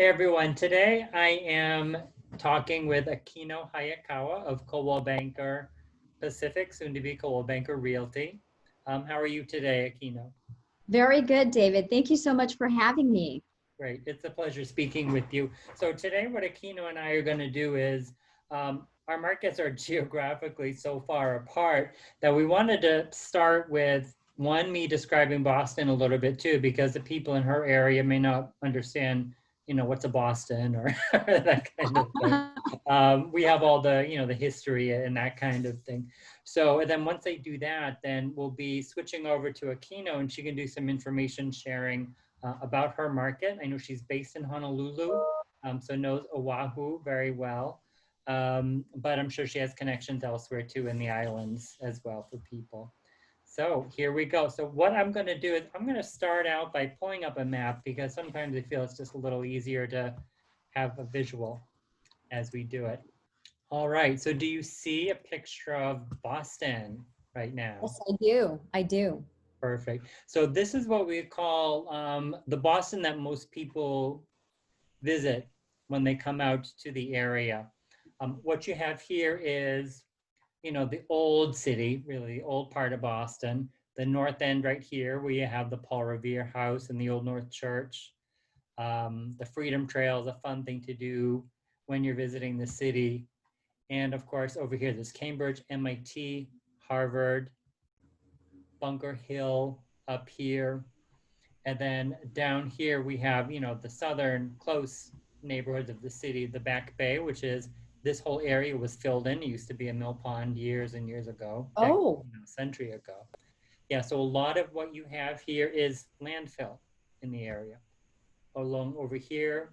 Hey everyone, today I am talking with Akino Hayakawa of Coldwell Banker Pacific, soon to be Coldwell Banker Realty. How are you today, Akino? Very good, David. Thank you so much for having me. Great, it's a pleasure speaking with you. So today what Akino and I are going to do is, our markets are geographically so far apart that we wanted to start with me describing Boston a little bit too, because the people in her area may not understand, what's a Boston or that kind of thing. We have all the, the history and that kind of thing. So, and then once they do that, then we'll be switching over to Akino and she can do some information sharing about her market. I know she's based in Honolulu, so knows Oahu very well. But I'm sure she has connections elsewhere too in the islands as well for people. So here we go. So what I'm going to do is I'm going to start out by pulling up a map because sometimes I feel it's just a little easier to have a visual as we do it. All right. So do you see a picture of Boston right now? Yes, I do. I do. Perfect. So this is what we call the Boston that most people visit when they come out to the area. What you have here is, the old city, really the old part of Boston. The north end right here, where you have the Paul Revere House and the Old North Church. The Freedom Trail is a fun thing to do when you're visiting the city. And of course, over here, there's Cambridge, MIT, Harvard, Bunker Hill up here. And then down here we have, the southern close neighborhoods of the city, the Back Bay, which is this whole area was filled in. It used to be a mill pond years and years ago, Oh, a century ago. Yeah, so a lot of what you have here is landfill in the area. Along over here,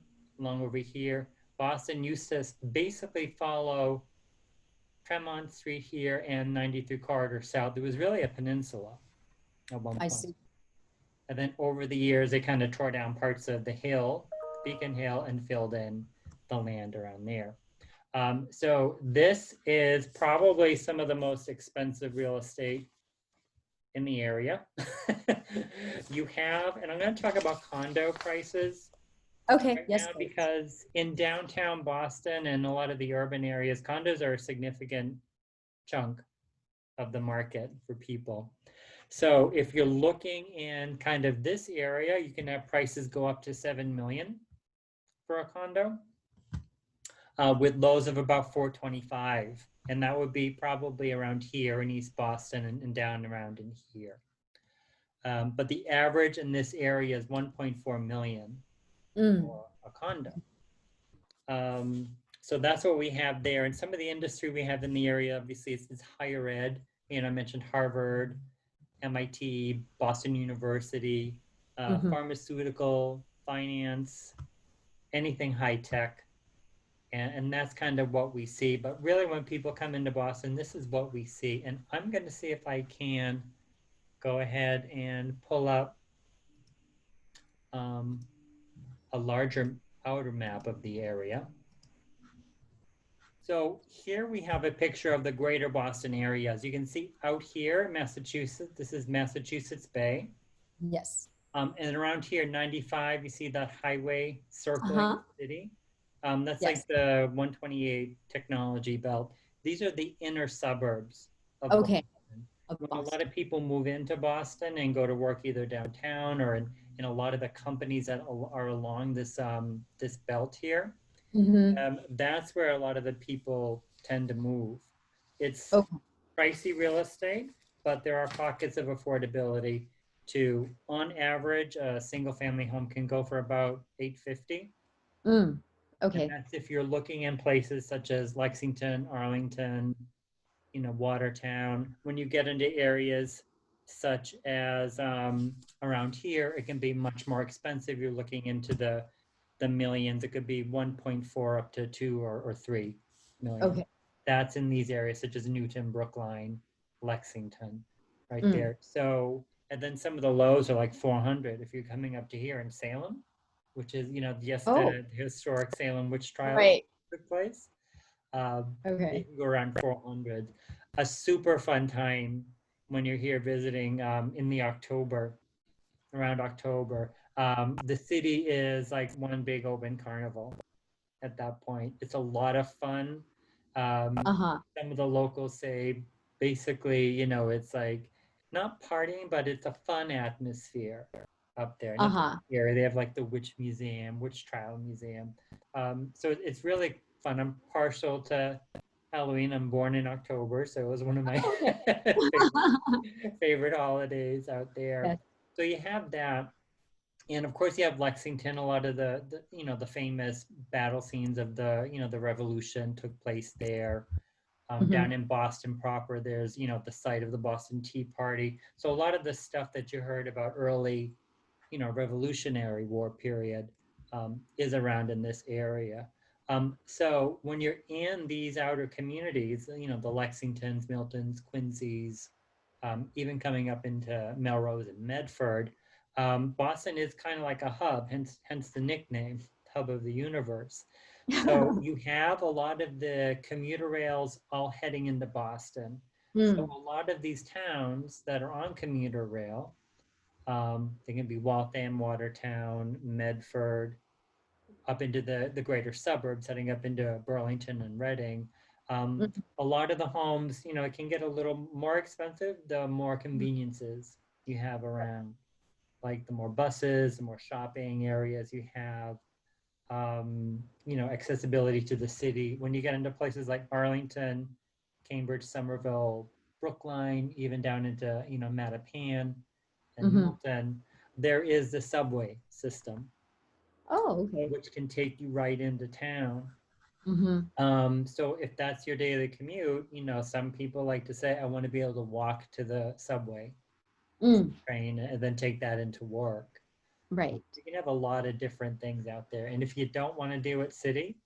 Boston used to basically follow Tremont Street here and 93 Corridor South. It was really a peninsula at one point. I see. And then over the years, they kind of tore down parts of the hill, Beacon Hill, and filled in the land around there. So this is probably some of the most expensive real estate in the area. You have, and I'm going to talk about condo prices. Okay, Right yes, now, please. because in downtown Boston and a lot of the urban areas, condos are a significant chunk of the market for people. So if you're looking in kind of this area, you can have prices go up to 7 million for a condo, with lows of about 425. And that would be probably around here in East Boston and down around in here. But the average in this area is 1.4 million for a condo. So that's what we have there. And some of the industry we have in the area, obviously, is higher ed. I mentioned Harvard, MIT, Boston University, pharmaceutical, finance, anything high tech. And that's kind of what we see. But really, when people come into Boston, this is what we see. And I'm going to see if I can go ahead and pull up a larger outer map of the area. So here we have a picture of the greater Boston area. As you can see out here, Massachusetts, this is Massachusetts Bay. Yes. And around here, 95, you see that highway circling the city. That's like the 128 technology belt. These are the inner suburbs of Boston. When a lot of people move into Boston and go to work either downtown or in a lot of the companies that are along this, this belt here, that's where a lot of the people tend to move. It's pricey real estate, but there are pockets of affordability too. On average, a single family home can go for about $850. Okay. And that's if you're looking in places such as Lexington, Arlington, Watertown. When you get into areas such as around here, it can be much more expensive. You're looking into the millions. It could be 1.4 up to 2 or 3 million. Okay. That's in these areas such as Newton, Brookline, Lexington, right there. So, and then some of the lows are like 400 if you're coming up to here in Salem, which is, the historic Salem witch trial took place. They can go around 400. A super fun time when you're here visiting in the around October. The city is like one big open carnival at that point. It's a lot of fun. Uh-huh. Some of the locals say basically, it's like not partying, but it's a fun atmosphere up there. And up Uh-huh. here, they have like the witch museum, witch trial museum. So it's really fun. I'm partial to Halloween. I'm born in October, so it was one of my Okay. favorite holidays out there. Yes. So you have that. And of course, you have Lexington. A lot of the famous battle scenes of the Revolution took place there. Down Mhm. in Boston proper, there's the site of the Boston Tea Party. So a lot of the stuff that you heard about early, Revolutionary War period, is around in this area. So when you're in these outer communities, the Lexingtons, Miltons, Quincy's, even coming up into Melrose and Medford, Boston is kind of like a hub, hence the nickname, hub of the universe. So you have a lot of the commuter rails all heading into Boston. So Mm. a lot of these towns that are on commuter rail, they can be Waltham, Watertown, Medford, up into the greater suburbs, heading up into Burlington and Reading. Um, Mhm. a lot of the homes, it can get a little more expensive the more conveniences you have around, like the more buses, the more shopping areas you have, accessibility to the city. When you get into places like Arlington, Cambridge, Somerville, Brookline, even down into, Mattapan and Mhm. Milton, there is the subway system, Oh, okay. which can take you right into town. Mhm. So if that's your daily commute, some people like to say, I want to be able to walk to the subway Mm. train and then take that into work. Right. You can have a lot of different things out there. And if you don't want to do it city,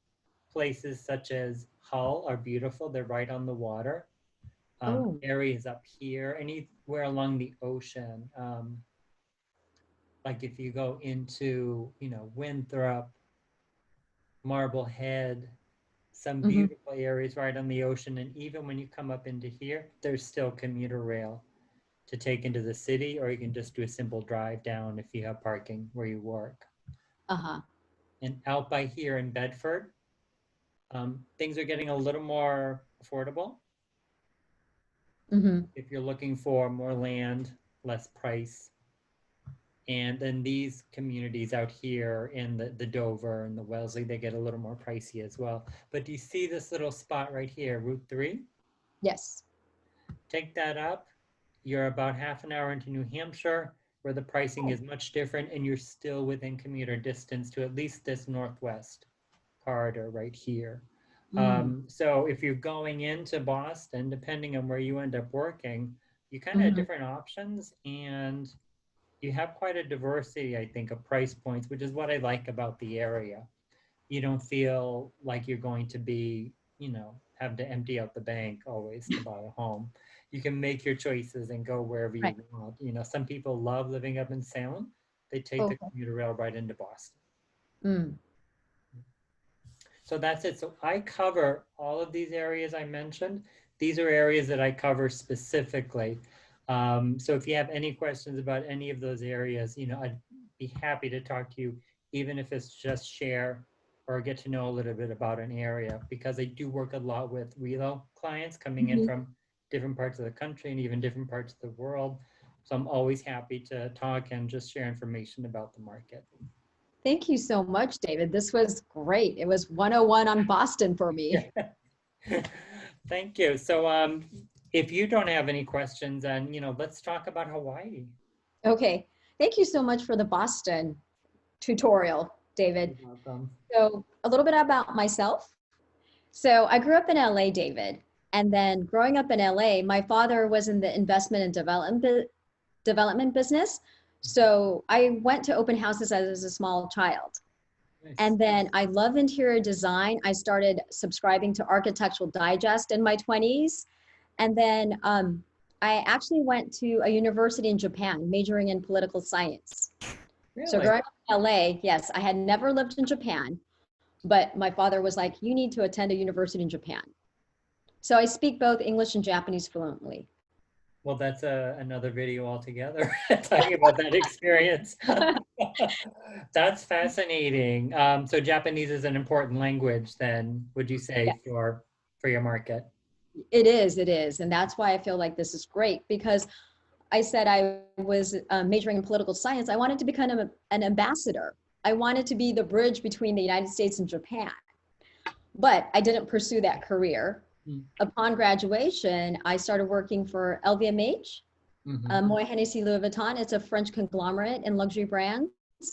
places such as Hull are beautiful. They're right on the water. Oh. Areas up here, anywhere along the ocean. Like if you go into, Winthrop, Marblehead, some Mhm. beautiful areas right on the ocean. And even when you come up into here, there's still commuter rail to take into the city, or you can just do a simple drive down if you have parking where you work. Uh-huh. And out by here in Bedford, things are getting a little more affordable. Mhm. If you're looking for more land, less price. And then these communities out here in the Dover and the Wellesley, they get a little more pricey as well. But do you see this little spot right here, Route 3? Yes. Take that up. You're about half an hour into New Hampshire, where the pricing Oh. is much different, and you're still within commuter distance to at least this northwest corridor right here. Mm. So if you're going into Boston, depending on where you end up working, you kind of have Mhm. different options, and you have quite a diversity, I think, of price points, which is what I like about the area. You don't feel like you're going to be, have to empty out the bank always to buy a home. You can make your choices and go wherever you Right. want. Some people love living up in Salem. They take the Okay. commuter rail right into Boston. Mm. So that's it. So I cover all of these areas I mentioned. These are areas that I cover specifically. So if you have any questions about any of those areas, I'd be happy to talk to you, even if it's just share or get to know a little bit about an area, because I do work a lot with relo clients coming in Mhm. from different parts of the country and even different parts of the world. So I'm always happy to talk and just share information about the market. Thank you so much, David. This was great. It was 101 on Boston for me. Thank you. So if you don't have any questions, then, let's talk about Hawaii. Okay. Thank you so much for the Boston tutorial, David. You're welcome. So, a little bit about myself. So, I grew up in LA, David. And then growing up in LA, my father was in the investment and development business. So, I went to open houses as a small child. Nice. And then I love interior design. I started subscribing to Architectural Digest in my 20s. And then I actually went to a university in Japan, majoring in political science. So Really? growing up in LA, yes, I had never lived in Japan, but my father was like, you need to attend a university in Japan. So I speak both English and Japanese fluently. Well, that's another video altogether, talking about that experience. That's fascinating. So Japanese is an important language then, would you Yeah, say, for your market? it is. And that's why I feel like this is great because I said I was majoring in political science. I wanted to become an ambassador. I wanted to be the bridge between the United States and Japan, but I didn't pursue that career. Upon graduation, I started working for LVMH, Mm-hmm. Moët Hennessy Louis Vuitton. It's a French conglomerate in luxury brands.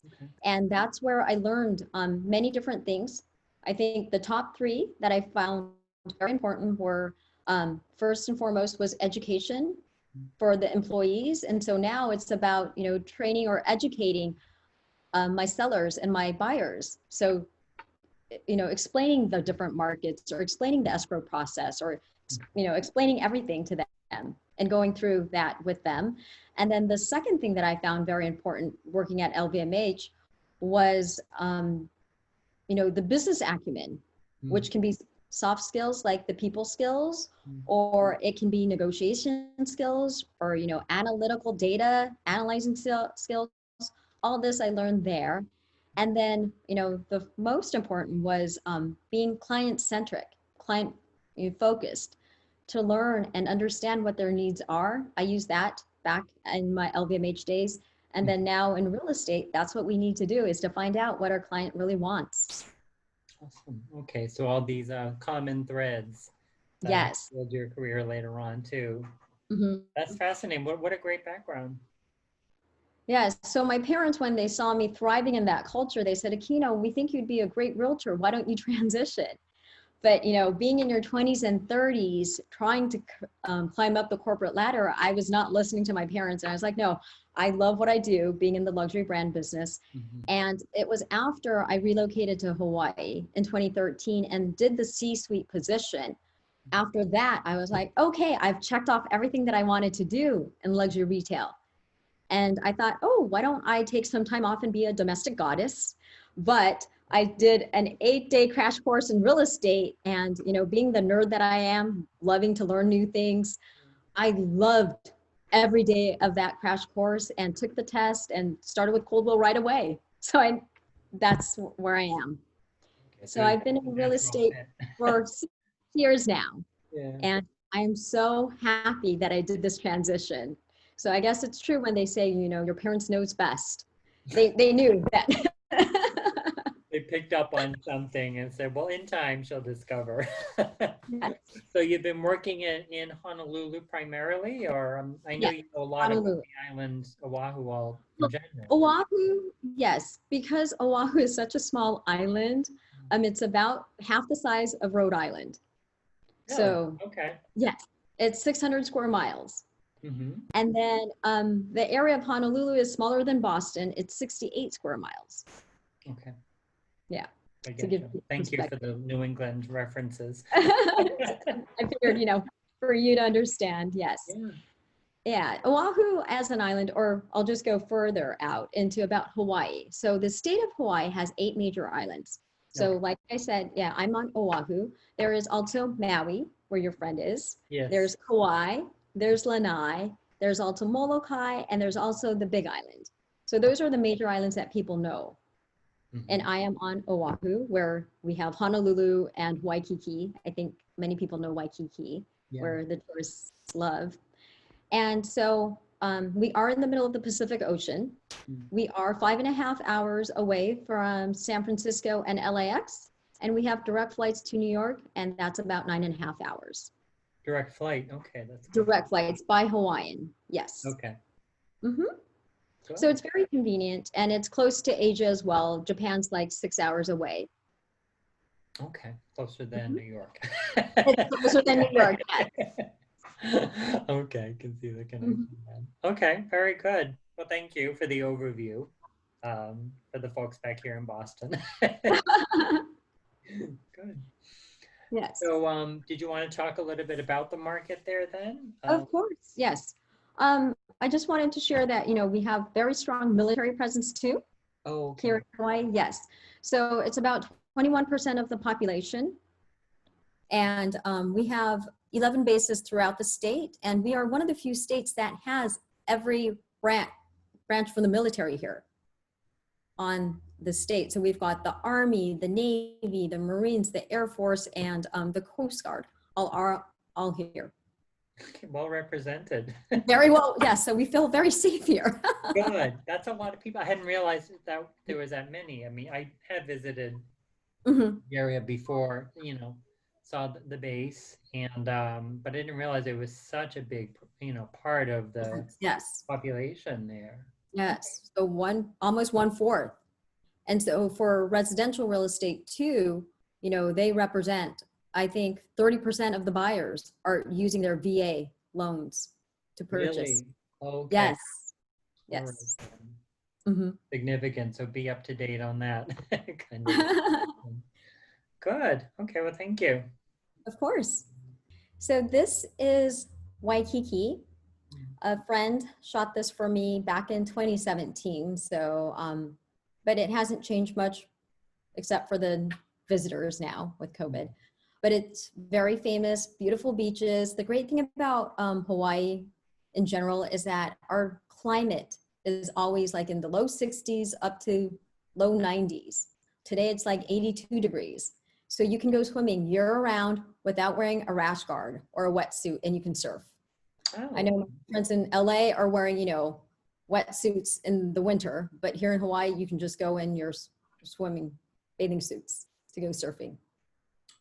Okay. And that's where I learned many different things. I think the top three that I found very important were first and foremost was education for the employees. And so now it's about, training or educating my sellers and my buyers. So, explaining the different markets or explaining the escrow process or, explaining everything to them and going through that with them. And then the second thing that I found very important working at LVMH was, the business acumen, which can be soft skills like the people skills, or it can be negotiation skills or, analytical data, analyzing skills. All this I learned there. And then, the most important was being client centric, client focused to learn and understand what their needs are. I used that back in my LVMH days. And then now in real estate, that's what we need to do is to find out what our client really wants. Awesome. Okay, so all these common threads that help Yes. build your career later on too. Mhm. That's fascinating. What a great background. Yes. So my parents, when they saw me thriving in that culture, they said, Aquino, we think you'd be a great realtor. Why don't you transition? But, being in your 20s and 30s, trying to climb up the corporate ladder, I was not listening to my parents. And I was like, no, I love what I do, being in the luxury brand business. And it was after I relocated to Hawaii in 2013 and did the C-suite position. After that, I was like, okay, I've checked off everything that I wanted to do in luxury retail. And I thought, oh, why don't I take some time off and be a domestic goddess? But I did an 8-day crash course in real estate. And, being the nerd that I am, loving to learn new things, I loved every day of that crash course and took the test and started with Coldwell right away. So that's where I am. Okay, so So it's I've been a in real natural estate fit. for 6 years now. Yeah. And I am so happy that I did this transition. So I guess it's true when they say, your parents knows best. They knew that. They picked up on something and said, well, in time she'll discover. Yes, So you've been working in Honolulu primarily, or I know yes, you know a lot about Honolulu. the island, Oahu, all in general. Oahu, yes, because Oahu is such a small island. It's about half the size of Rhode Island. Really? So Okay. yes, it's 600 square miles. Mm-hmm. And then the area of Honolulu is smaller than Boston. It's 68 square miles. Okay. Yeah, I to get give you. you Thank you for perspective. the New England references. I figured, for you to understand, yes. Yeah. Yeah, Oahu as an island, or I'll just go further out into about Hawaii. So the state of Hawaii has 8 major islands. So Okay. like I said, yeah, I'm on Oahu. There is also Maui, where your friend is. Yes. There's Kauai, there's Lanai, there's also Molokai, and there's also the Big Island. So those are the major islands that people know. And Mm-hmm. I am on Oahu, where we have Honolulu and Waikiki. I think many people know Waikiki, Yeah. where the tourists love. And so we are in the middle of the Pacific Ocean. We are 5.5 hours away from San Francisco and LAX. And we have direct flights to New York, and that's about 9.5 hours. Direct flight. Okay, that's good. Direct flights by Hawaiian, yes. Okay. Hmm. So Good. it's very convenient, and it's close to Asia as well. Japan's like 6 hours away. Okay. Closer than Mhm. New York. It's closer than New York, yes. Okay, can see the Mhm. connection then. Okay, very good. Well, thank you for the overview for the folks back here in Boston. Good. Yes, So, did you want to talk a little bit about the market there then? of course, yes. I just wanted to share that, we have very strong military presence too Oh, okay. here in Hawaii, yes. So it's about 21% of the population. And we have 11 bases throughout the state, and we are one of the few states that has every branch from the military here on the state. So we've got the Army, the Navy, the Marines, the Air Force, and the Coast Guard all here. Well represented. Very well, yes. So we feel very safe here. Good. That's a lot of people. I hadn't realized that there was that many. I mean, I had visited Mhm. the area before, you know, saw the base, and but I didn't realize it was such a big, you know, part of the Yes, population there. yes. So almost 1/4. And so for residential real estate too, you know, they represent, I think 30% of the buyers are using their VA loans to purchase. Really? Okay. Yes, All right yes. then. Hmm. Significant. So be up to date on that. Kind of. Good. Okay. Well, thank you. Of course. So this is Waikiki. A friend shot this for me back in 2017. So, but it hasn't changed much except for the visitors now with COVID. But it's very famous, beautiful beaches. The great thing about Hawaii in general is that our climate is always like in the low 60s up to low 90s. Today it's like 82 degrees. So you can go swimming year round without wearing a rash guard or a wetsuit, and you can surf. Oh. I know my friends in LA are wearing, you know, wetsuits in the winter, but here in Hawaii, you can just go in your swimming bathing suits to go surfing.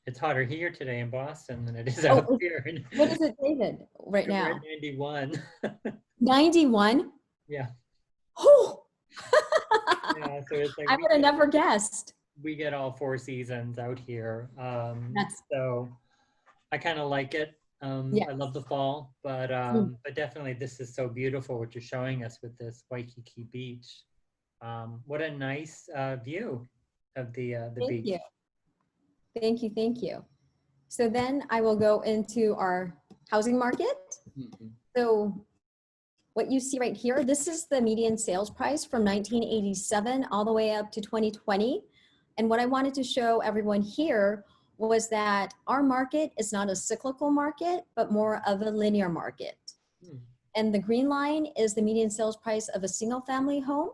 It's hotter here today in Boston than it is Oh, out here. what is it, David, right We're now? at 91. 91? Yeah. Oh, Yeah. So it's like I would have never guessed. we get all 4 seasons out here. That's, So I kind of like it. yeah. I love the fall, but definitely this is so beautiful what you're showing us with this Waikiki beach. What a nice view of the Thank beach. you. Thank you, thank you. So then I will go into our housing market. Mhm. So what you see right here, this is the median sales price from 1987 all the way up to 2020. And what I wanted to show everyone here was that our market is not a cyclical market, but more of a linear market. Hmm. And the green line is the median sales price of a single family home.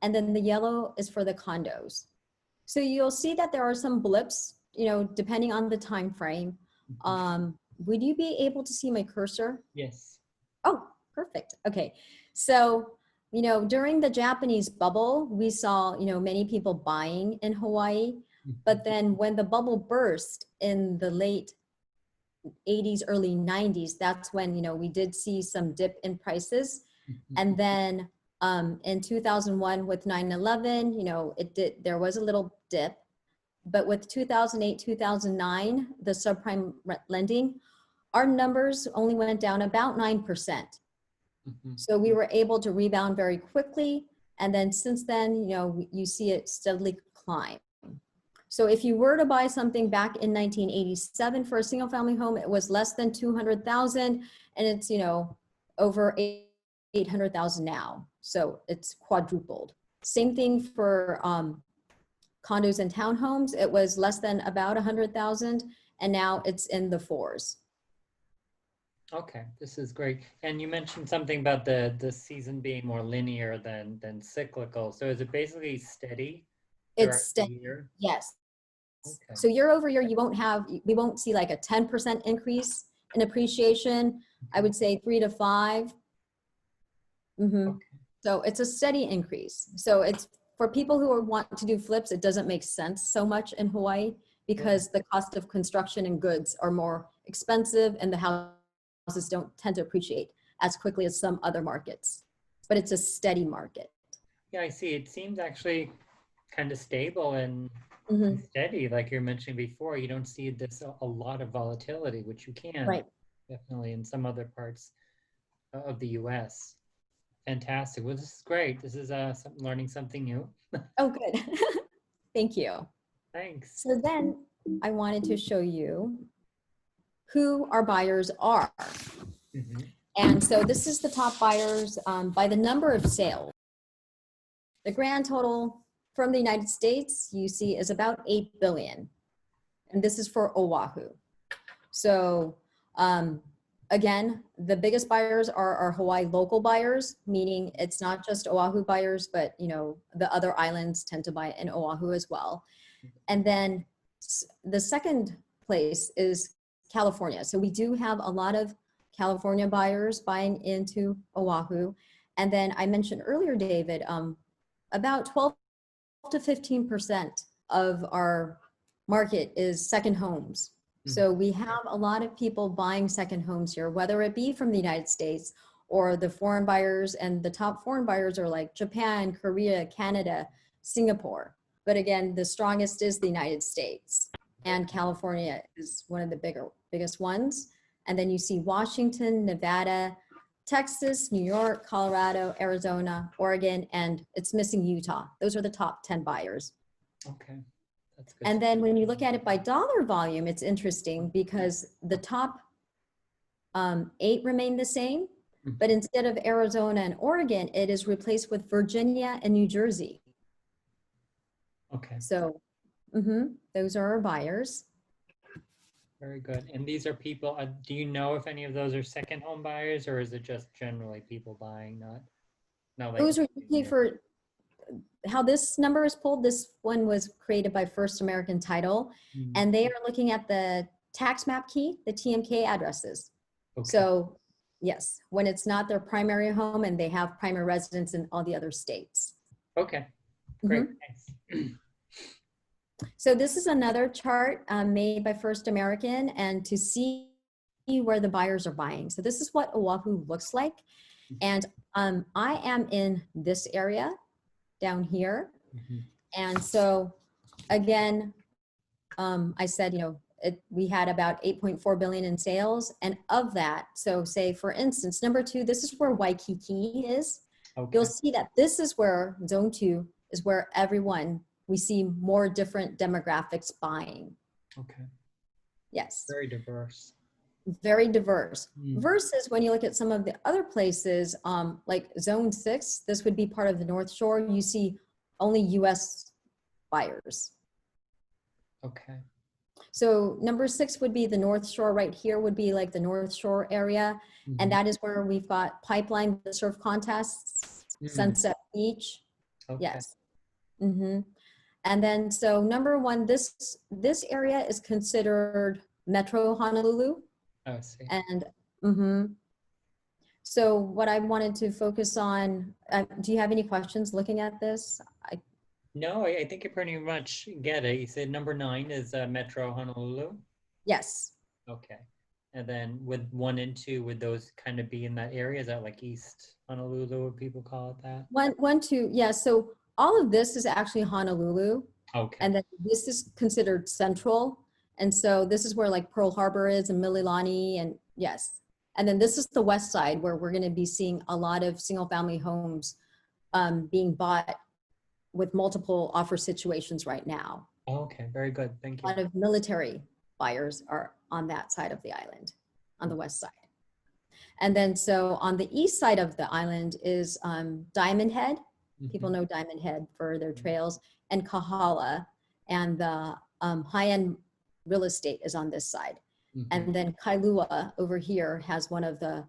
And then the yellow is for the condos. So you'll see that there are some blips, you know, depending on the time frame. Would you be able to see my cursor? Yes. Oh, perfect. Okay. So, you know, during the Japanese bubble, we saw, you know, many people buying in Hawaii. But then when the bubble burst in the late 80s, early 90s, that's when, you know, we did see some dip in prices. And then in 2001 with 9/11, you know, there was a little dip. But with 2008, 2009, the subprime lending, our numbers only went down about 9%. So we were able to rebound very quickly. And then since then, you know, you see it steadily climb. So if you were to buy something back in 1987 for a single family home, it was less than 200,000, and it's, you know, over 800,000 now. So it's quadrupled. Same thing for condos and townhomes. It was less than about 100,000, and now it's in the fours. Okay, this is great. And you mentioned something about the season being more linear than cyclical. So is it basically steady? It's steady. Year? Yes. Okay. So year over year, we won't see like a 10% increase in appreciation. I would say 3 to 5. Okay. So it's a steady increase. So it's for people who want to do flips, it doesn't make sense so much in Hawaii because the cost of construction and goods are more expensive and the houses don't tend to appreciate as quickly as some other markets, but it's a steady market. Yeah, I see. It seems actually kind of stable and steady, like you're mentioning before. You don't see this a lot of volatility, which you can definitely in some other parts of the U.S. Fantastic. Well, this is great. This is learning something new. Oh, good. Thank you. Thanks. So then I wanted to show you who our buyers are. And so this is the top buyers by the number of sales. The grand total from the United States, you see, is about 8 billion. And this is for Oahu. So again, the biggest buyers are our Hawaii local buyers, meaning it's not just Oahu buyers, but you know, the other islands tend to buy in Oahu as well. And then the second place is California. So we do have a lot of California buyers buying into Oahu. And then I mentioned earlier, David, about 12 to 15% of our market is second homes. So we have a lot of people buying second homes here, whether it be from the United States or the foreign buyers, and the top foreign buyers are like Japan, Korea, Canada, Singapore. But again, the strongest is the United States, and California is one of the biggest ones. And then you see Washington, Nevada, Texas, New York, Colorado, Arizona, Oregon, and it's missing Utah. Those are the top 10 buyers. Okay. That's good. And then when you look at it by dollar volume, it's interesting because the top 8 remain the same, but instead of Arizona and Oregon, it is replaced with Virginia and New Jersey. Okay. So those are our buyers. Very good. And these are people, do you know if any of those are second home buyers, or is it just generally people buying, not like Those are usually for how this number is pulled. This one was created by First American Title, and they are looking at the tax map key, the TMK addresses. Okay. So yes, when it's not their primary home and they have primary residence in all the other states. Okay, great, thanks. So this is another chart made by First American, and to see where the buyers are buying. So this is what Oahu looks like. And I am in this area down here. And so again, I said, you know, we had about 8.4 billion in sales. And of that, so say for instance, number 2, this is where Waikiki is. Okay. You'll see that this is where zone 2 is where we see more different demographics buying. Okay. Yes. Very diverse. Very diverse. Versus when you look at some of the other places, like zone 6, this would be part of the North Shore, you see only US buyers. Okay. So number 6 would be the North Shore. Right here would be like the North Shore area. And that is where we've got Pipeline surf contests, Sunset Beach. Okay. Yes. And then, so number 1, this area is considered Metro Honolulu. Oh, I see. And so what I wanted to focus on, do you have any questions looking at this? No, I think you pretty much get it. You said number 9 is Metro Honolulu? Yes. Okay. And then with 1 and 2, would those kind of be in that area? Is that like East Honolulu, would people call it that? 1, 2, yeah. So all of this is actually Honolulu. Okay. And then this is considered central. And so this is where like Pearl Harbor is and Mililani, and yes. And then this is the west side where we're going to be seeing a lot of single family homes being bought with multiple offer situations right now. Oh, okay, very good, thank you. A lot of military buyers are on that side of the island, on the west side. And then so on the east side of the island is Diamond Head. People know Diamond Head for their trails, and Kahala, and the high-end real estate is on this side. And then Kailua over here has one of the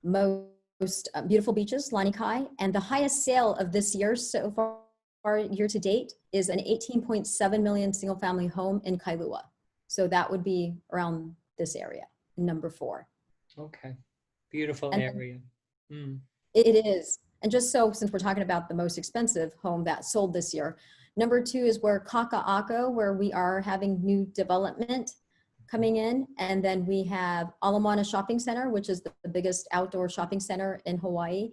most beautiful beaches, Lanikai, and the highest sale of this year so far, year to date, is an 18.7 million single family home in Kailua. So that would be around this area, number 4. Okay, beautiful area. It is. And just so, since we're talking about the most expensive home that sold this year, number 2 is where Kaka'ako, where we are having new development coming in. And then we have Ala Moana Shopping Center, which is the biggest outdoor shopping center in Hawaii.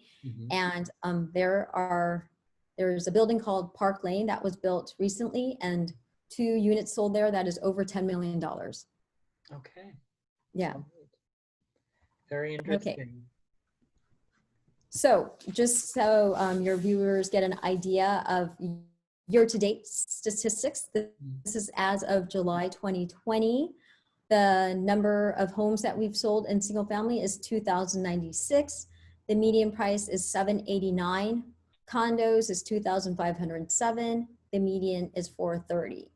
And there's a building called Park Lane that was built recently, and 2 units sold there that is over $10 million. Okay. Yeah. Very interesting. Okay. So just so your viewers get an idea of year-to-date statistics, this is as of July 2020. The number of homes that we've sold in single family is 2,096. The median price is $789. Condos is 2,507. The median is $430.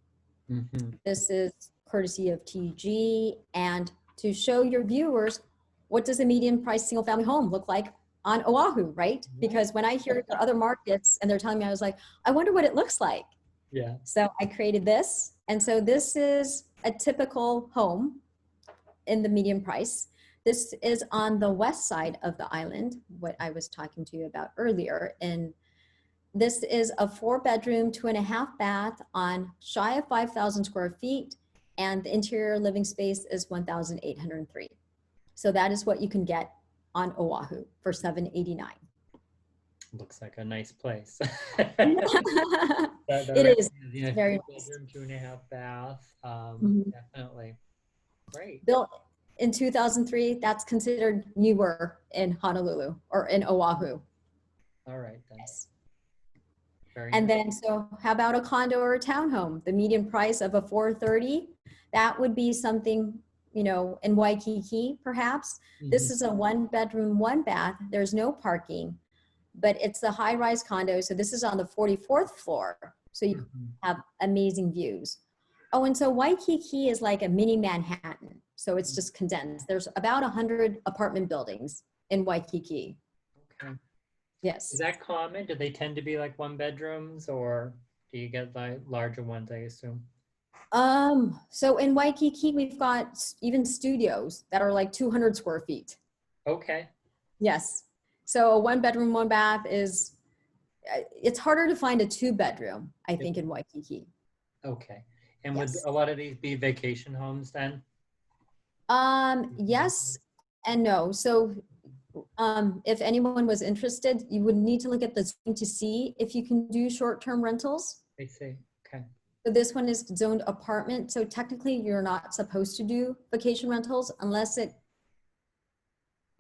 This is courtesy of TG, and to show your viewers what does a median price single family home look like on Oahu, right? Because when I hear your other markets and they're telling me, I was like, I wonder what it looks like. Yeah. So I created this. And so this is a typical home in the median price. This is on the west side of the island, what I was talking to you about earlier. And this is a 4-bedroom, 2.5 bath on shy of 5,000 square feet. And the interior living space is 1,803. So that is what you can get on Oahu for $789. Looks like a nice place. It is very nice. 2.5 bath. Definitely. Great. Built in 2003, that's considered newer in Honolulu or in Oahu. All right. Then. Yes. Very And nice. then, so how about a condo or a townhome? The median price of a 430, that would be something, you know, in Waikiki, perhaps. This is a 1-bedroom, 1-bath. There's no parking, but it's a high-rise condo. So this is on the 44th floor. So you have amazing views. Oh, and so Waikiki is like a mini Manhattan. So it's just condensed. There's about 100 apartment buildings in Waikiki. Okay. Yes. Is that common? Do they tend to be like 1-bedrooms, or do you get like larger ones, I assume? So in Waikiki, we've got even studios that are like 200 square feet. Okay. Yes. So a 1-bedroom, 1-bath is, it's harder to find a 2-bedroom, I think, in Waikiki. Okay. And Yes. would a lot of these be vacation homes then? Yes and no. So if anyone was interested, you would need to look at the zone to see if you can do short-term rentals. I see. Okay. So this one is zoned apartment. So technically you're not supposed to do vacation rentals unless it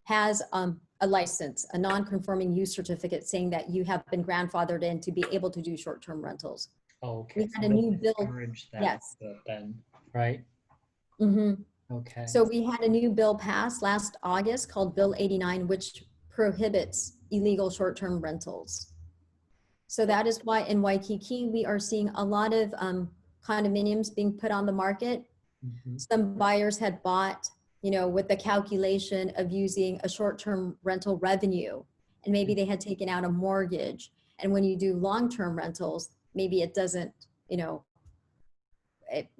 has a license, a non-conforming use certificate saying that you have been grandfathered in to be able to do short-term rentals. Okay. We had a new bill. Yes. Then, right? Okay. So we had a new bill passed last August called Bill 89, which prohibits illegal short-term rentals. So that is why in Waikiki, we are seeing a lot of condominiums being put on the market. Some buyers had bought, you know, with the calculation of using a short-term rental revenue, and maybe they had taken out a mortgage. And when you do long-term rentals, maybe it doesn't, you know,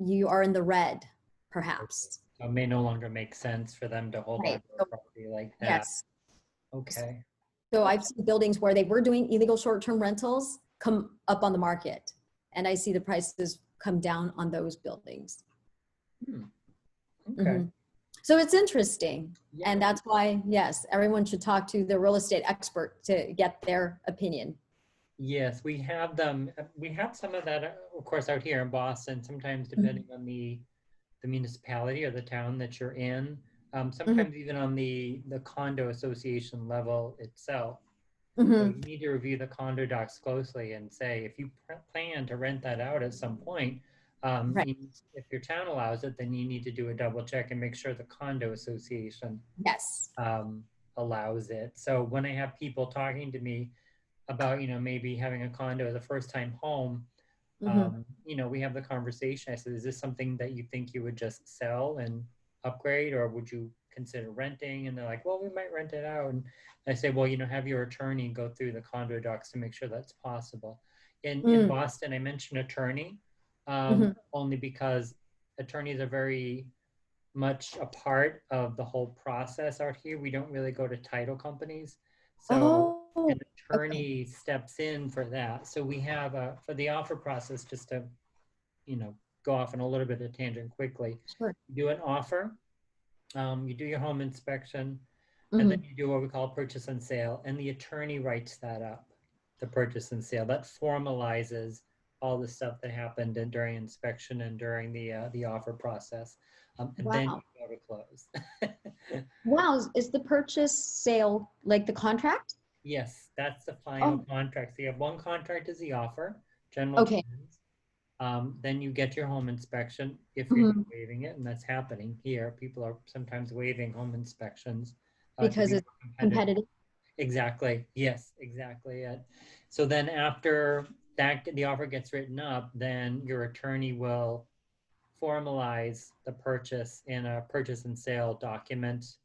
you are in the red, perhaps. So it may no longer make sense for them to hold on to a property like that. Yes. Okay. So I've seen buildings where they were doing illegal short-term rentals come up on the market, and I see the prices come down on those buildings. Okay. So it's interesting. Yeah. And that's why, yes, everyone should talk to the real estate expert to get their opinion. Yes, we have them. We have some of that, of course, out here in Boston, sometimes depending on the municipality or the town that you're in. Sometimes even on the condo association level itself. So you need to review the condo docs closely and say, if you plan to rent that out at some point, if your town allows it, then you need to do a double check and make sure the condo association allows it. So when I have people talking to me about, you know, maybe having a condo as a first-time home, you know, we have the conversation. I said, is this something that you think you would just sell and upgrade, or would you consider renting? And they're like, well, we might rent it out. And I say, well, you know, have your attorney go through the condo docs to make sure that's possible. In Boston, I mentioned attorney only because attorneys are very much a part of the whole process out here. We don't really go to title companies. So an attorney steps in for that. So we have for the offer process, just to, you know, go off on a little bit of a tangent quickly. Sure. You do an offer, you do your home inspection, and then you do what we call purchase and sale, and the attorney writes that up, the purchase and sale. That formalizes all the stuff that happened during inspection and during the offer process. And then you go to close. Wow, is the purchase sale like the contract? Yes, that's the final contract. So you have one contract is the offer, general terms. Then you get your home inspection if you're waiving it, and that's happening here. People are sometimes waiving home inspections because it's competitive. Exactly. Yes, exactly. So then after that, the offer gets written up, then your attorney will formalize the purchase in a purchase and sale document.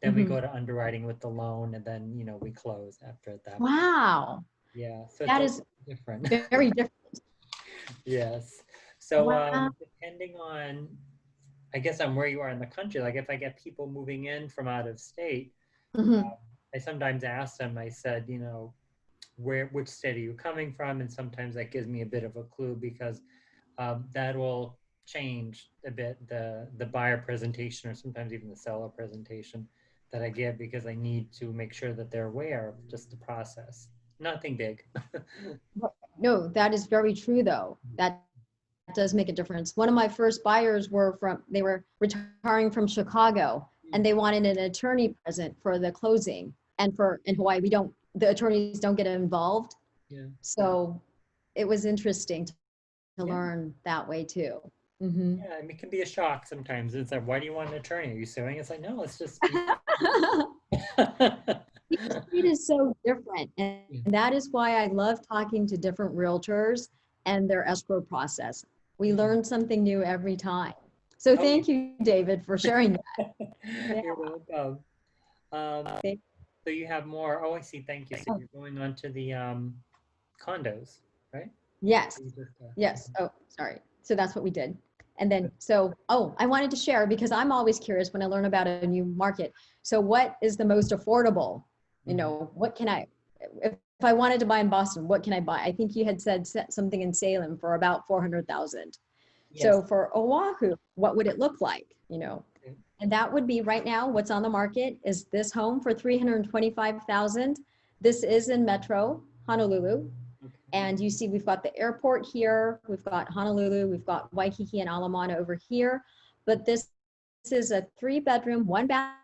Then we Mhm. go to underwriting with the loan, and then, we close after that. Wow, Yeah, so it's that a is little different. very different. Yes. So, Wow. depending on, I guess, on where you are in the country, like if I get people moving in from out of state, Mhm. I sometimes ask them, I said, which state are you coming from? And sometimes that gives me a bit of a clue, because that will change a bit the buyer presentation, or sometimes even the seller presentation that I give, because I need to make sure that they're aware of just the process. Nothing big. No, that is very true though. That does make a difference. One of my first buyers they were retiring from Chicago, and they wanted an attorney present for the closing. And in Hawaii, the attorneys don't get involved. Yeah. So it was interesting to Yeah. learn that way too. Mm-hmm. Yeah, I mean, it can be a shock sometimes. It's like, why do you want an attorney? Are you suing? It's like, no, it's just. Each state is so different. And that is why I love talking to different realtors and their escrow process. We learn something new every time. So Oh, thank you, David, for sharing that. Yeah. you're welcome. So you have more. Oh, I see. Thank you. So you're going on to the condos, right? Yes. You just, Yes. Oh, sorry. So that's what we did. And then, I wanted to share, because I'm always curious when I learn about a new market. So what is the most affordable? What can if I wanted to buy in Boston, what can I buy? I think you had said something in Salem for about 400,000. Yes. So for Oahu, what would it look like? Okay. And that would be right now, what's on the market is this home for 325,000. This is in Metro Honolulu. Okay. And you see, we've got the airport here, we've got Honolulu, we've got Waikiki and Alamana over here. But this is a 3-bedroom, 1-bath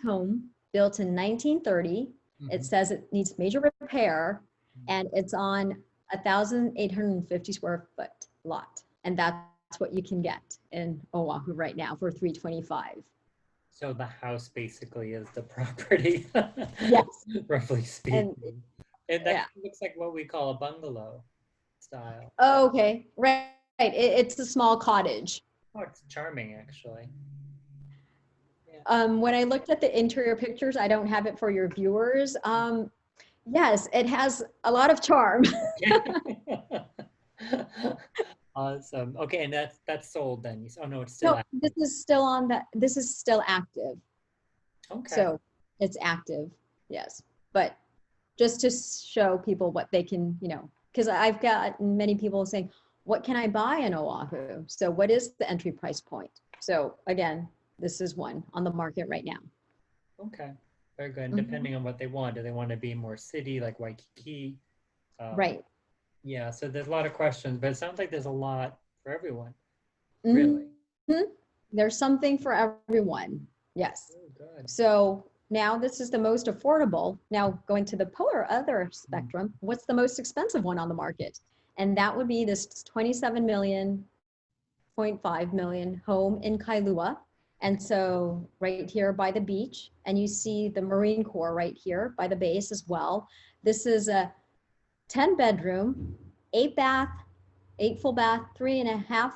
home built in 1930. It says it needs major repair, and it's on 1,850 square foot lot. And that's what you can get in Oahu right now for 325. So the house basically is the property. Yes. Roughly speaking. And that Yeah. looks like what we call a bungalow style. Oh, okay. Right. It's a small cottage. Oh, it's charming, actually. When I looked at the interior pictures, I don't have it for your viewers. Yes, it has a lot of charm. Awesome. Okay, and that's sold then. Oh no, it's still No, active. this is still active. Okay. So it's active, yes. But just to show people what they can, because I've got many people saying, what can I buy in Oahu? So what is the entry price point? So again, this is one on the market right now. Okay. Very good. And depending on what they want, do they want to be more city like Waikiki? Right. Yeah, so there's a lot of questions, but it sounds like there's a lot for everyone, really. There's something for everyone. Yes. Oh, good. So now this is the most affordable. Now going to the polar other spectrum, what's the most expensive one on the market? And that would be this 27 million, 0.5 million home in Kailua. And so right here by the beach, and you see the Marine Corps right here by the base as well. This is a 10-bedroom, 8-bath, 8 full bath, 3.5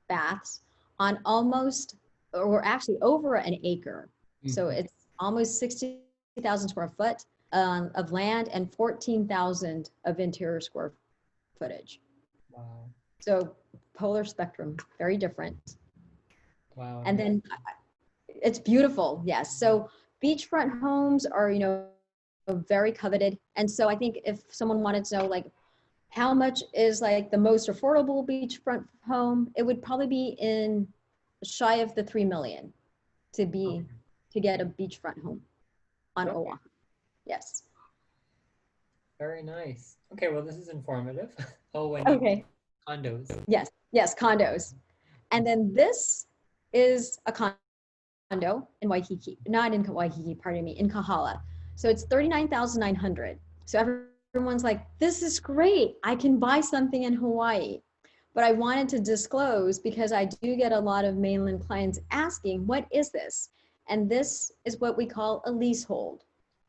baths on almost, or actually over an acre. So it's almost 60,000 square foot of land and 14,000 of interior square footage. Wow. So polar spectrum, very different. Wow. And then it's beautiful, yes. So beachfront homes are, very coveted. And so I think if someone wanted to know, like, how much is like the most affordable beachfront home, it would probably be in shy of the 3 million to get a beachfront home on Oahu. Yes. Very nice. Okay, well, this is informative. Oh, and Okay. condos. Yes, condos. And then this is a condo in Waikiki, not in Waikiki, pardon me, in Kahala. So it's 39,900. So everyone's like, this is great. I can buy something in Hawaii. But I wanted to disclose, because I do get a lot of mainland clients asking, what is this? And this is what we call a leasehold,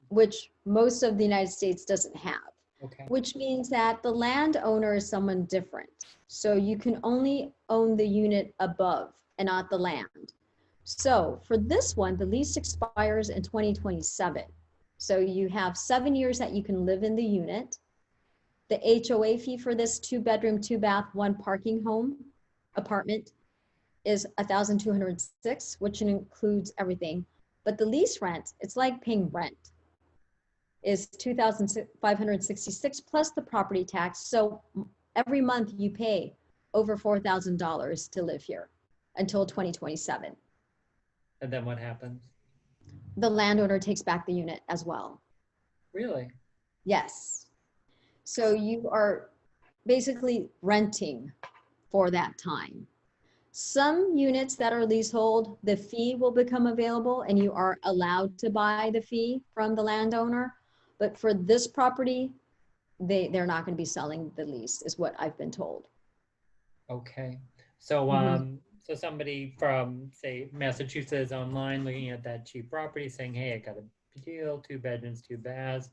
which most of the United States doesn't have. Okay. Which means that the landowner is someone different. So you can only own the unit above and not the land. So for this one, the lease expires in 2027. So you have 7 years that you can live in the unit. The HOA fee for this 2-bedroom, 2-bath, 1 parking home apartment is $1,206, which includes everything. But the lease rent, it's like paying rent, is $2,566 plus the property tax. So every month you pay over $4,000 to live here until 2027. And then what happens? The landowner takes back the unit as well. Really? Yes. So you are basically renting for that time. Some units that are leasehold, the fee will become available and you are allowed to buy the fee from the landowner. But for this property, they're not going to be selling the lease, is what I've been told. Okay. So, so somebody from, say, Massachusetts online looking at that cheap property saying, hey, I got a deal, 2 bedrooms, 2 baths.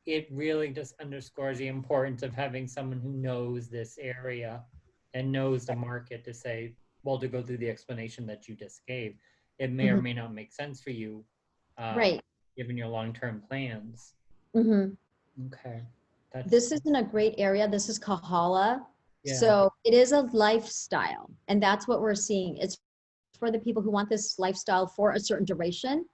It really just underscores the importance of having someone who knows this area and knows the market to say, well, to go through the explanation that you just gave. It may or may not make sense for you, Right. given your long-term plans. Okay. This isn't a great area. This is Kahala. Yeah. So it is a lifestyle. And that's what we're seeing. It's for the people who want this lifestyle for a certain duration.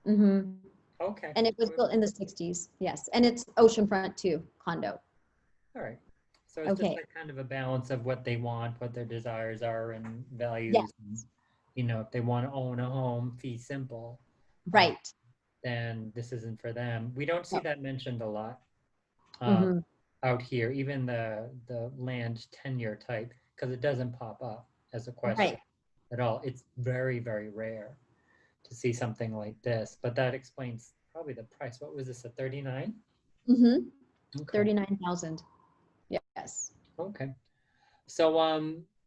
Okay. And it was built in the 60s. Yes. And it's oceanfront too, condo. All right. So it's just like kind of a balance of what they want, what their desires are and values. Yes. And, you know, if they want to own a home, fee simple. Right. Then this isn't for them. We don't see that mentioned a lot out here, even the land tenure type, because it doesn't pop up as a question at all. It's very, very rare to see something like this, but that explains probably the price. What was this, a 39? Okay. Okay. 39,000. Yes. Okay. So,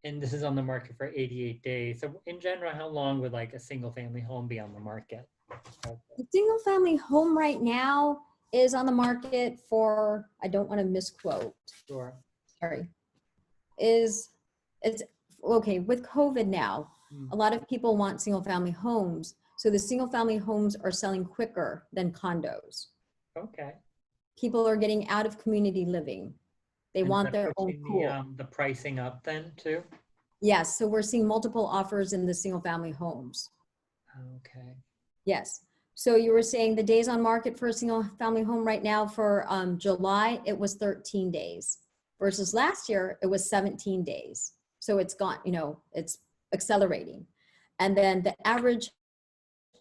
and this is on the market for 88 days. So in general, how long would like a single family home be on the market? The single family home right now is on the market for, I don't want to misquote. Sure. Sorry. It's okay with COVID now. A lot of people want single family homes. So the single family homes are selling quicker than condos. Okay. People are getting out of community living. They want their own pool. The pricing up then too? Yes. So we're seeing multiple offers in the single family homes. Okay. Yes. So you were saying the days on market for a single family home right now for July, it was 13 days versus last year, it was 17 days. So it's gone, you know, it's accelerating. And then the average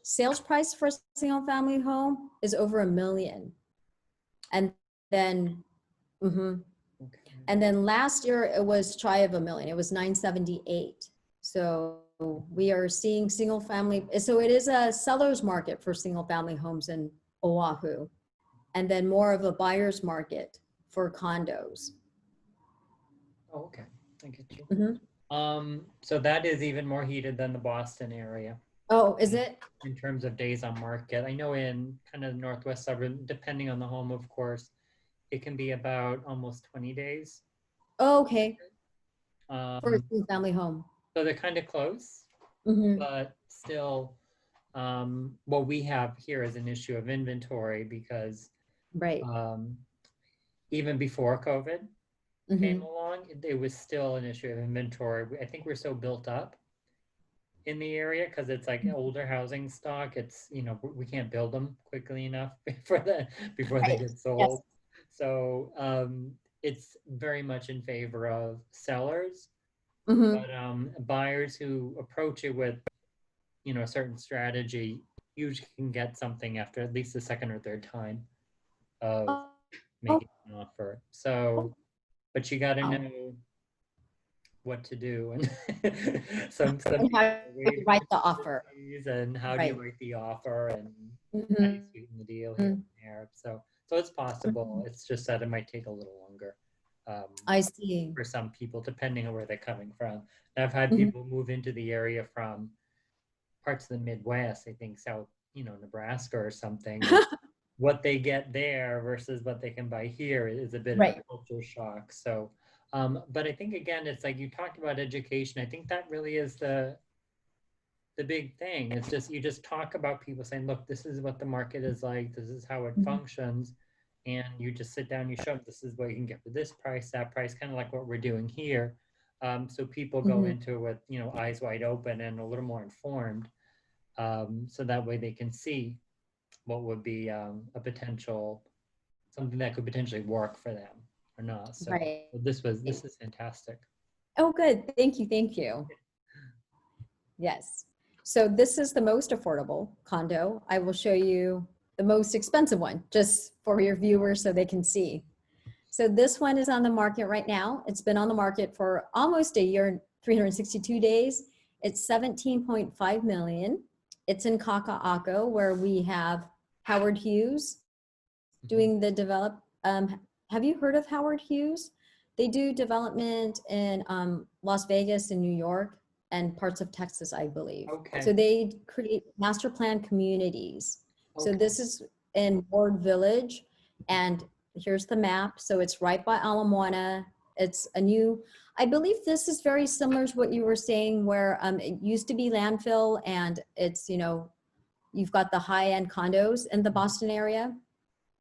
sales price for a single family home is over $1 million. And then, and then last year it was shy of $1 million. It was 978. So we are seeing single family. So it is a seller's market for single family homes in Oahu, and then more of a buyer's market for condos. Oh, okay. I get you. So that is even more heated than the Boston area. Oh, is it? In terms of days on market. I know in kind of the northwest suburb, depending on the home, of course, it can be about almost 20 days. Oh, okay. For a single family home. So they're kind of close, but still, what we have here is an issue of inventory because even before COVID came along, it was still an issue of inventory. I think we're so built up in the area because it's like older housing stock. It's, you know, we can't build them quickly enough before they get sold. So it's very much in favor of sellers, but buyers who approach it with, you know, a certain strategy usually can get something after at least the second or third time of making an offer. So, but you got to know what to do and some how you write the offer and how do you write the offer and how do you sweeten the deal here and there. So it's possible. It's just that it might take a little longer. I see. For some people, depending on where they're coming from. And I've had people move into the area from parts of the Midwest, I think South, you know, Nebraska or something. What they get there versus what they can buy here is a bit of a culture shock. So But I think, again, it's like you talked about education. I think that really is the big thing. It's just, you just talk about people saying, look, this is what the market is like. This is how it Mhm. functions. And you just sit down, you show them, this is what you can get for this price, that price, kind of like what we're doing here. So people go Mhm. into it with, eyes wide open and a little more informed. So that way they can see what would be a potential, something that could potentially work for them or not. So Right. this is fantastic. Oh, good. Thank you. Thank you. Yes. So this is the most affordable condo. I will show you the most expensive one just for your viewers so they can see. So this one is on the market right now. It's been on the market for almost a year, 362 days. It's 17.5 million. It's in Kaka'ako where we have Howard Hughes Mhm. doing the develop. Have you heard of Howard Hughes? They do development in Las Vegas and New York and parts of Texas, I believe. Okay. So they create master plan communities. So Okay. this is in Ward Village, and here's the map. So it's right by Ala Moana. It's a new, I believe this is very similar to what you were saying, where it used to be landfill, and it's, you've got the high-end condos in the Boston area.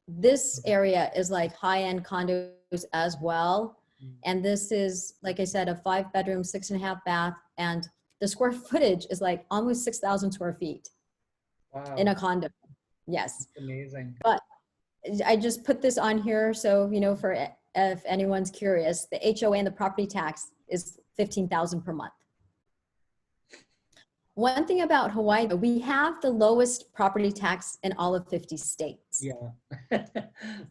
This area is like high-end condos as well. And this is, like I said, a 5-bedroom, 6.5 bath, and the square footage is like almost 6,000 square feet in Wow. a condo. Yes. That's amazing. But I just put this on here. So, for if anyone's curious, the HOA and the property tax is 15,000 per month. One thing about Hawaii, we have the lowest property tax in all of 50 states. Yeah.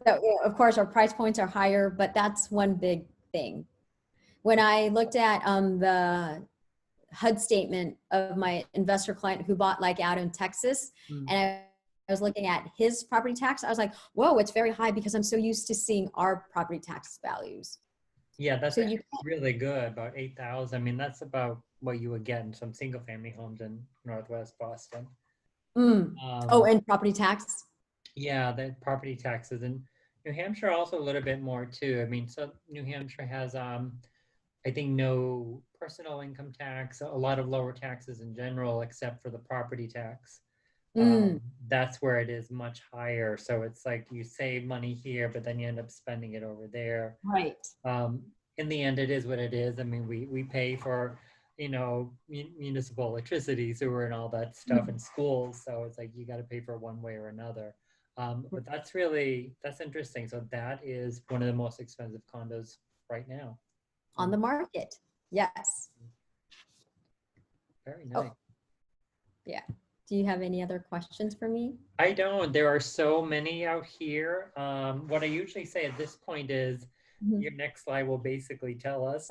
So, of course, our price points are higher, but that's one big thing. When I looked at the HUD statement of my investor client who bought like out in Texas, Mm. and I was looking at his property tax, I was like, whoa, it's very high because I'm so used to seeing our property tax values. Yeah, that's So you, actually really good. About 8,000. I mean, that's about what you would get in some single family homes in Northwest Boston. mm, oh, Um, and property tax. yeah, the property taxes in New Hampshire also a little bit more too. I mean, so New Hampshire has I think no personal income tax, a lot of lower taxes in general, except for the property tax. Mm, That's where it is much higher. So it's like you save money here, but then you end up spending it over there. right. Um, in the end, it is what it is. I mean, we pay for, municipal electricity, sewer, and all that stuff in schools. So it's like you got to pay for one way or another. But that's interesting. So that is one of the most expensive condos right now. On the market. Yes. Very nice. Oh, yeah. Do you have any other questions for me? I don't. There are so many out here. What I usually say at this point is your next slide will basically tell us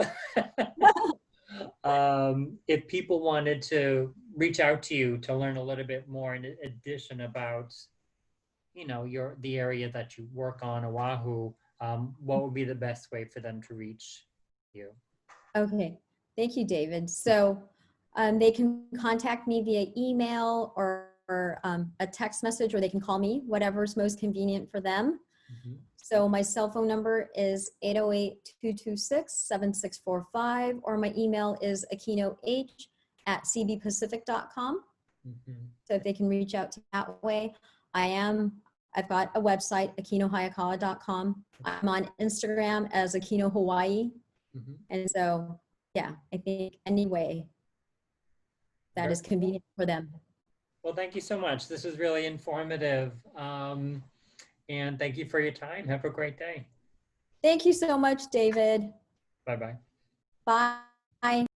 if people wanted to reach out to you to learn a little bit more in addition about, the area that you work on, Oahu, what would be the best way for them to reach you? Okay, thank you, David. So they can contact me via email or a text message, or they can call me, whatever's most convenient for them. Mhm. So my cell phone number is 808-226-7645, or my email is akinoh@cbpacific.com. Mhm. So if they can reach out to that way, I've got a website, akinohayakawa.com. I'm on Instagram as Akino Hawaii. Mhm. And so, yeah, I think any way that Very is convenient for them. well. Thank you so much. This was really informative. And thank you for your time. Have a great day. Thank you so much, David. Bye bye. Bye.